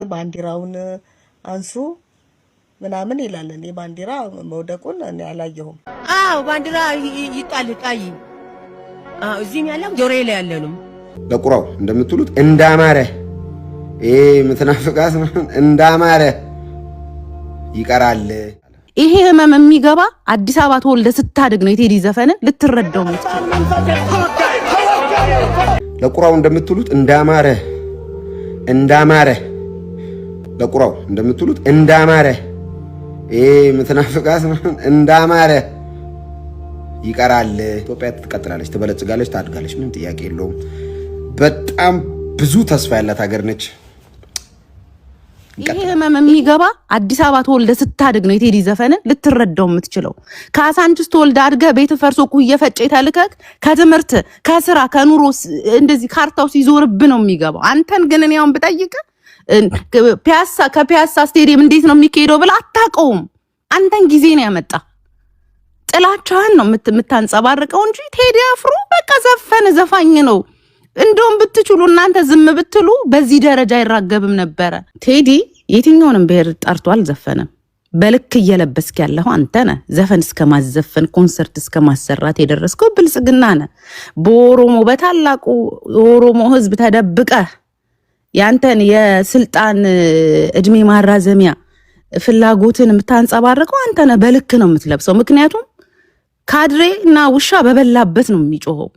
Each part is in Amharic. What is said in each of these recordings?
ባንዲራውን አንሱ ምናምን ይላል። እኔ ባንዲራ መውደቁን እኔ አላየሁም። ባንዲራ ይጣልቃይ እዚህም ያለው ጆሬ ላይ ያለንም ለቁራው እንደምትሉት እንዳማረ ምትናፍቃት እንዳማረ ይቀራል። ይሄ ህመም የሚገባ አዲስ አበባ ተወልደ ስታድግ ነው። የቴዲ ዘፈን ልትረዳው ነው። ለቁራው እንደምትሉት እንዳማረ ለቁራው እንደምትሉት እንዳማረ ምትናፍቃት እንዳማረ ይቀራል። ኢትዮጵያ ትቀጥላለች፣ ትበለጽጋለች፣ ታድጋለች። ምንም ጥያቄ የለውም። በጣም ብዙ ተስፋ ያላት ሀገር ነች። ይሄ ህመም የሚገባ አዲስ አበባ ተወልደ ስታድግ ነው። የቴዲ ዘፈን ልትረዳው የምትችለው ካሳንቺስ ተወልደ አድገ ቤት ፈርሶ ኩየ ፈጨ ተልከክ ከትምህርት ከስራ ከኑሮ እንደዚህ ካርታው ሲዞርብ ነው የሚገባው። አንተን ግን እኔ አሁን ብጠይቅ ከፒያሳ ስቴዲየም እንዴት ነው የሚካሄደው ብላ አታውቀውም። አንተን ጊዜ ነው ያመጣ ጥላቻህን ነው የምታንጸባርቀው እንጂ ቴዲ አፍሮ በቃ ዘፋኝ ነው። እንደውም ብትችሉ እናንተ ዝም ብትሉ በዚህ ደረጃ አይራገብም ነበረ። ቴዲ የትኛውንም ብሔር ጠርቶ አልዘፈነም። በልክ እየለበስክ ያለው አንተ ነህ። ዘፈን እስከማዘፈን ኮንሰርት እስከማሰራት የደረስከው ብልጽግና ነህ። በኦሮሞ በታላቁ ኦሮሞ ህዝብ ተደብቀ ያንተን የስልጣን እድሜ ማራዘሚያ ፍላጎትን የምታንጸባርቀው አንተ ነህ። በልክ ነው የምትለብሰው። ምክንያቱም ካድሬ እና ውሻ በበላበት ነው የሚጮኸው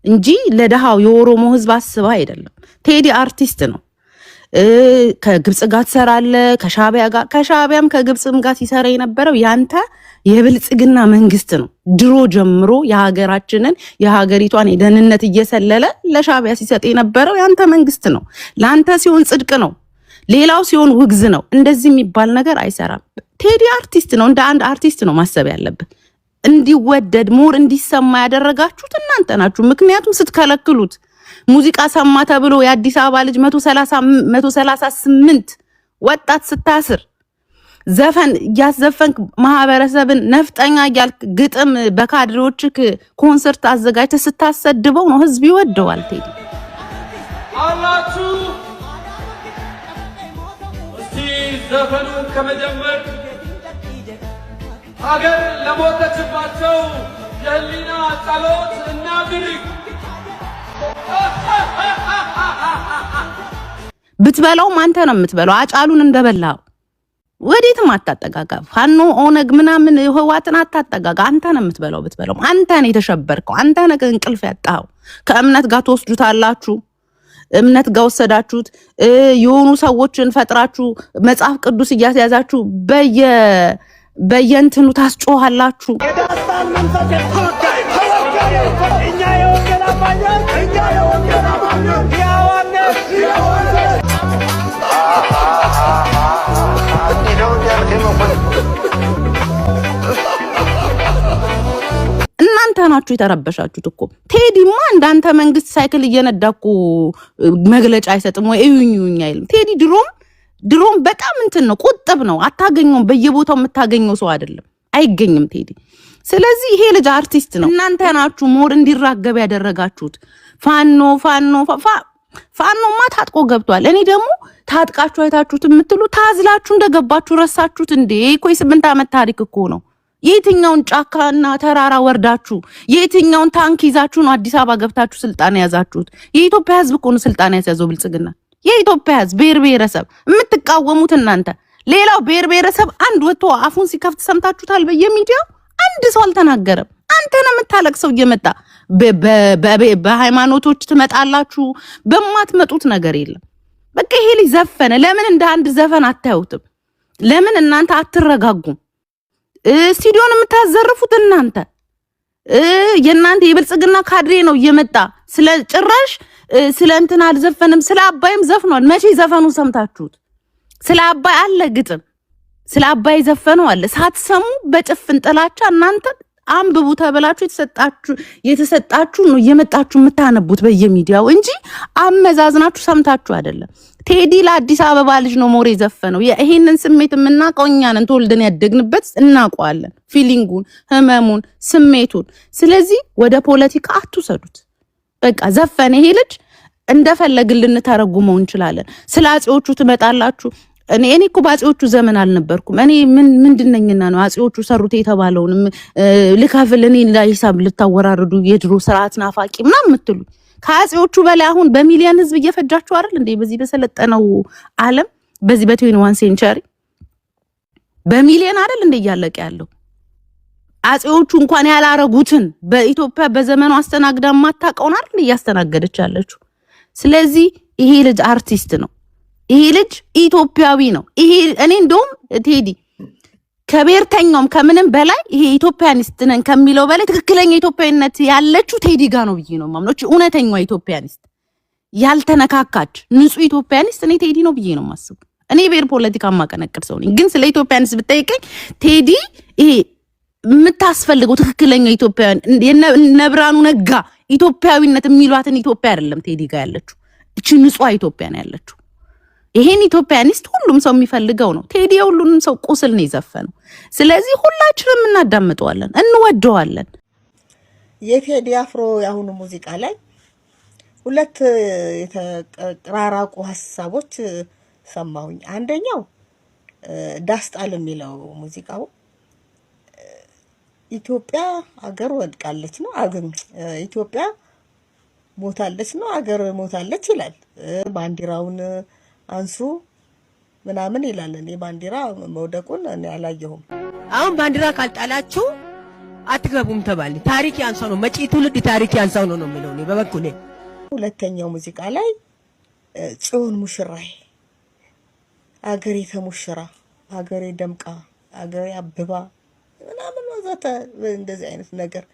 እንጂ ለደሃው የኦሮሞ ህዝብ አስባ አይደለም። ቴዲ አርቲስት ነው። ከግብጽ ጋር ተሰራለ፣ ከሻቢያም ከግብጽም ጋር ሲሰራ የነበረው ያንተ የብልጽግና መንግስት ነው። ድሮ ጀምሮ የሀገሪቷን የደህንነት እየሰለለ ለሻቢያ ሲሰጥ የነበረው ያንተ መንግስት ነው። ላንተ ሲሆን ጽድቅ ነው፣ ሌላው ሲሆን ውግዝ ነው። እንደዚህ የሚባል ነገር አይሰራም። ቴዲ አርቲስት ነው። እንደ አንድ አርቲስት ነው ማሰብ ያለብን። እንዲወደድ ሞር እንዲሰማ ያደረጋችሁት እናንተ ናችሁ። ምክንያቱም ስትከለክሉት ሙዚቃ ሰማ ተብሎ የአዲስ አበባ ልጅ 138 ወጣት ስታስር ዘፈን ያዘፈንክ ማህበረሰብን ነፍጠኛ ያልክ ግጥም በካድሬዎችክ ኮንሰርት አዘጋጅተ ስታሰድበው ነው ህዝብ ይወደዋል። ቴዲ አላችሁ እስቲ ዘፈኑ ከመጀመር ሀገር ለሞተችባቸው የህሊና ጸሎት እናድርግ። ብትበላውም አንተ ነው የምትበላው። አጫሉን እንደበላው ወዴትም አታጠጋጋ። ፋኖ ኦነግ ምናምን ህዋትን አታጠጋጋ። አንተ ነው የምትበላው። ብትበላውም አንተ ነው የተሸበርከው። አንተ ነው እንቅልፍ ያጣው። ከእምነት ጋር ተወስዱታላችሁ። እምነት ጋር ወሰዳችሁት። የሆኑ ሰዎችን ፈጥራችሁ መጽሐፍ ቅዱስ እያስያዛችሁ በየእንትኑ ታስጮሃላችሁ። እናንተ ናችሁ የተረበሻችሁት እኮ። ቴዲማ እንዳንተ መንግስት ሳይክል እየነዳኩ መግለጫ አይሰጥም ወይ እዩኝ አይልም። ቴዲ ድሮም በጣም እንትን ነው፣ ቁጥብ ነው። አታገኙም። በየቦታው የምታገኘው ሰው አይደለም፣ አይገኝም ቴዲ። ስለዚህ ይሄ ልጅ አርቲስት ነው። እናንተ ናችሁ ሞር እንዲራገብ ያደረጋችሁት። ፋኖማ ታጥቆ ገብቷል። እኔ ደግሞ ታጥቃችሁ አይታችሁት የምትሉ ታዝላችሁ እንደገባችሁ ረሳችሁት እንዴ? እኮ የ8 ዓመት ታሪክ እኮ ነው። የትኛውን ጫካና ተራራ ወርዳችሁ የትኛውን ታንክ ይዛችሁ ነው አዲስ አበባ ገብታችሁ ስልጣን ያዛችሁት? የኢትዮጵያ ህዝብ እኮ ነው ስልጣን ያዘው ብልጽግና። የኢትዮጵያ ህዝብ ብሔር የምትቃወሙት እናንተ። ሌላው ብሔር አንድ ወጥቶ አፉን ሲከፍት ሰምታችሁታል? በየሚዲያው አንድ ሰው አልተናገረም። አንተ ነው የምታለቅሰው እየመጣ በሃይማኖቶች ትመጣላችሁ። በማትመጡት ነገር የለም። በቃ ይሄ ልጅ ዘፈነ። ለምን እንደ አንድ ዘፈን አታዩትም? ለምን እናንተ አትረጋጉም? ስቱዲዮን የምታዘርፉት እናንተ የእናንተ የብልጽግና ካድሬ ነው እየመጣ ስለ ጭራሽ ስለ እንትን አልዘፈንም። ስለ አባይም ዘፍኗል። መቼ ዘፈኑ ሰምታችሁት? ስለ አባይ አለ ግጥም፣ ስለ አባይ ዘፈነው አለ። ሳትሰሙ በጭፍን ጥላቻ እናንተ አንብቡ ተብላችሁ የተሰጣችሁ ነው እየመጣችሁ የምታነቡት በየሚዲያው እንጂ አመዛዝናችሁ ሰምታችሁ አይደለም። ቴዲ ለአዲስ አበባ ልጅ ነው ሞሬ ዘፈነው። ይሄንን ስሜት የምናውቀው እኛ ነን። ተወልደን ያደግንበት እናውቀዋለን፣ ፊሊንጉን፣ ህመሙን፣ ስሜቱን። ስለዚህ ወደ ፖለቲካ አትውሰዱት። በቃ ዘፈነ ይሄ ልጅ እንደፈለግን ልንተረጉመው እንችላለን። ስለ አጼዎቹ ትመጣላችሁ። እኔ እኮ በአጼዎቹ ዘመን አልነበርኩም። እኔ ምንድነኝና ነው አጼዎቹ ሰሩት የተባለውን ልከፍል እኔ ሂሳብ ልታወራርዱ የድሮ ስርዓት ናፋቂ ምናምን የምትሉ ከአጼዎቹ በላይ አሁን በሚሊዮን ህዝብ እየፈጃችሁ አይደል እንዴ? በዚህ በሰለጠነው ዓለም በዚህ በ21 ሴንቸሪ በሚሊዮን አይደል እንዴ እያለቀ ያለው? አጼዎቹ እንኳን ያላረጉትን በኢትዮጵያ በዘመኑ አስተናግዳ ማታቀውን አይደል እያስተናገደች ያለችው። ስለዚህ ይሄ ልጅ አርቲስት ነው። ይሄ ልጅ ኢትዮጵያዊ ነው። ይሄ እኔ እንደውም ቴዲ ከብሔርተኛውም ከምንም በላይ ይሄ ኢትዮጵያኒስት ነን ከሚለው በላይ ትክክለኛ ኢትዮጵያዊነት ያለችው ቴዲ ጋር ነው ብዬ ነው ማምኖች። እውነተኛው ኢትዮጵያኒስት ያልተነካካች ንጹህ ኢትዮጵያኒስት እኔ ቴዲ ነው ብዬ ነው ማስበው። እኔ ብሔር ፖለቲካ ማቀነቅር ሰው ነኝ፣ ግን ስለ ኢትዮጵያኒስት ብትጠይቀኝ ቴዲ ይሄ የምታስፈልገው ትክክለኛ ኢትዮጵያውያን ነብራኑ ነጋ ኢትዮጵያዊነት የሚሏትን ኢትዮጵያ አይደለም ቴዲ ጋር ያለችው። እቺ ንጹህ ኢትዮጵያ ነው ያለችው። ይሄን ኢትዮጵያኒስት ሁሉም ሰው የሚፈልገው ነው። ቴዲ ሁሉንም ሰው ቁስል ነው የዘፈነው። ስለዚህ ሁላችንም እናዳምጠዋለን፣ እንወደዋለን። የቴዲ አፍሮ ያሁኑ ሙዚቃ ላይ ሁለት የተቀራራቁ ሀሳቦች ሰማሁኝ። አንደኛው ዳስጣል የሚለው ሙዚቃው ኢትዮጵያ አገር ወድቃለች ነው፣ ኢትዮጵያ ሞታለች ነው፣ አገር ሞታለች ይላል። ባንዲራውን አንሱ ምናምን ይላል። እኔ ባንዲራ መውደቁን እኔ አላየሁም። አሁን ባንዲራ ካልጣላችሁ አትገቡም ተባለ። ታሪክ ያንሳው ነው፣ መጪ ትውልድ ታሪክ ያንሳው ነው የሚለው እኔ በበኩሌ። ሁለተኛው ሙዚቃ ላይ ጽዮን ሙሽራዬ አገሬ ተሙሽራ አገሬ ደምቃ አገሬ አብባ ምናምን ወዘተ እንደዚህ አይነት ነገር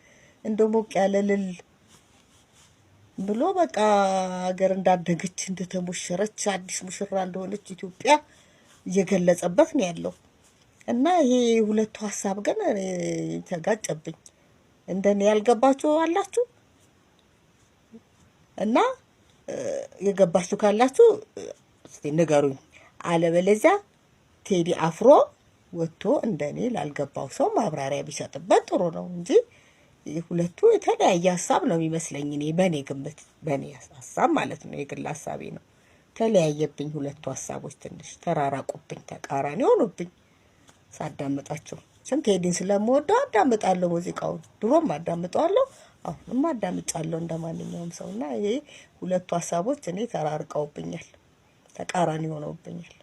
እንደሞቅ ያለ ልል ብሎ በቃ ሀገር እንዳደገች እንደተሞሸረች አዲስ ሙሽራ እንደሆነች ኢትዮጵያ እየገለጸበት ነው ያለው። እና ይሄ ሁለቱ ሀሳብ ግን ተጋጨብኝ። እንደኔ ያልገባችሁ አላችሁ? እና የገባችሁ ካላችሁ እስቲ ንገሩኝ። አለበለዚያ ቴዲ አፍሮ ወጥቶ እንደኔ ላልገባው ሰው ማብራሪያ ቢሰጥበት ጥሩ ነው እንጂ ሁለቱ የተለያየ ሀሳብ ነው የሚመስለኝ። እኔ በኔ ግምት በኔ ሀሳብ ማለት ነው፣ የግል ሀሳቤ ነው። ተለያየብኝ ሁለቱ ሀሳቦች፣ ትንሽ ተራራቁብኝ፣ ተቃራኒ ሆኑብኝ ሳዳምጣቸው። ስንት ቴዲን ስለምወደው አዳምጣለሁ ሙዚቃውን፣ ድሮም አዳምጠዋለሁ፣ አሁንም አዳምጫለሁ እንደማንኛውም ሰውና ይሄ ሁለቱ ሀሳቦች እኔ ተራርቀውብኛል፣ ተቃራኒ ሆነውብኛል።